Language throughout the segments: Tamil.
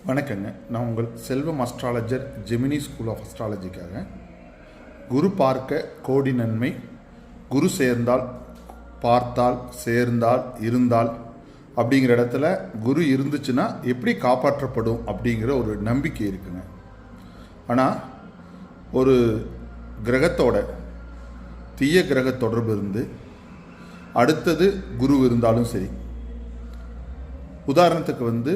வணக்கங்க. நான் உங்கள் செல்வம் அஸ்ட்ராலஜர், ஜெமினி ஸ்கூல் ஆஃப் அஸ்ட்ராலஜிக்காக. குரு பார்க்க கோடி நன்மை, குரு சேர்ந்தால், பார்த்தால், சேர்ந்தால், இருந்தால் அப்படிங்கிற இடத்துல குரு இருந்துச்சுன்னா எப்படி காப்பாற்றப்படும் அப்படிங்கிற ஒரு நம்பிக்கை இருக்குங்க. ஆனால் ஒரு கிரகத்தோட தீய கிரக தொடர்பு இருந்து அடுத்தது குரு இருந்தாலும் சரி, உதாரணத்துக்கு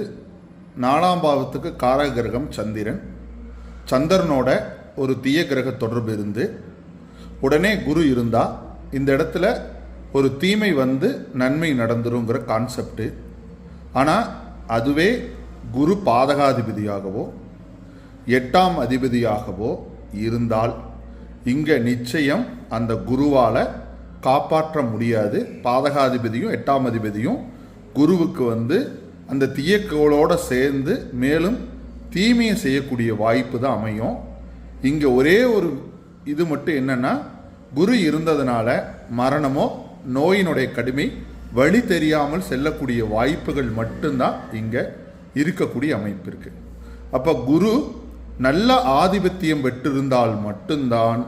4ஆம் பாவத்துக்கு காரக கிரகம் சந்திரன், சந்திரனோட ஒரு தீய கிரக தொடர்பு இருந்து உடனே குரு இருந்தால் இந்த இடத்துல ஒரு தீமை நன்மை நடந்துருங்கிற கான்செப்டு. ஆனால் அதுவே குரு பாதகாதிபதியாகவோ 8ஆம் அதிபதியாகவோ இருந்தால் இங்கே நிச்சயம் அந்த குருவால் காப்பாற்ற முடியாது. பாதகாதிபதியும் 8ஆம் அதிபதியும் குருவுக்கு அந்த தீயக்கோளோடு சேர்ந்து மேலும் தீமையை செய்யக்கூடிய வாய்ப்பு தான் அமையும். இங்கே ஒரே ஒரு இது மட்டும் என்னென்னா, குரு இருந்ததுனால மரணமோ நோயினுடைய கடுமை வழி தெரியாமல் செல்லக்கூடிய வாய்ப்புகள் மட்டும்தான் இங்கே இருக்கக்கூடிய அமைப்பு இருக்குது. அப்போ குரு நல்ல ஆதிபத்தியம் பெற்றிருந்தால் மட்டும்தான்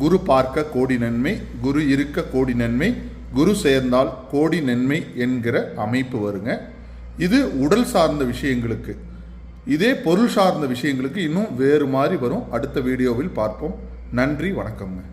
குரு பார்க்க கோடி நன்மை, குரு இருக்க கோடி நன்மை, குரு சேர்ந்தால் கோடி நன்மை என்கிற அமைப்பு வருங்க. இது உடல் சார்ந்த விஷயங்களுக்கு. இதே பொருள் சார்ந்த விஷயங்களுக்கு இன்னும் வேறு மாதிரி வரும். அடுத்த வீடியோவில் பார்ப்போம். நன்றி, வணக்கம்ங்க.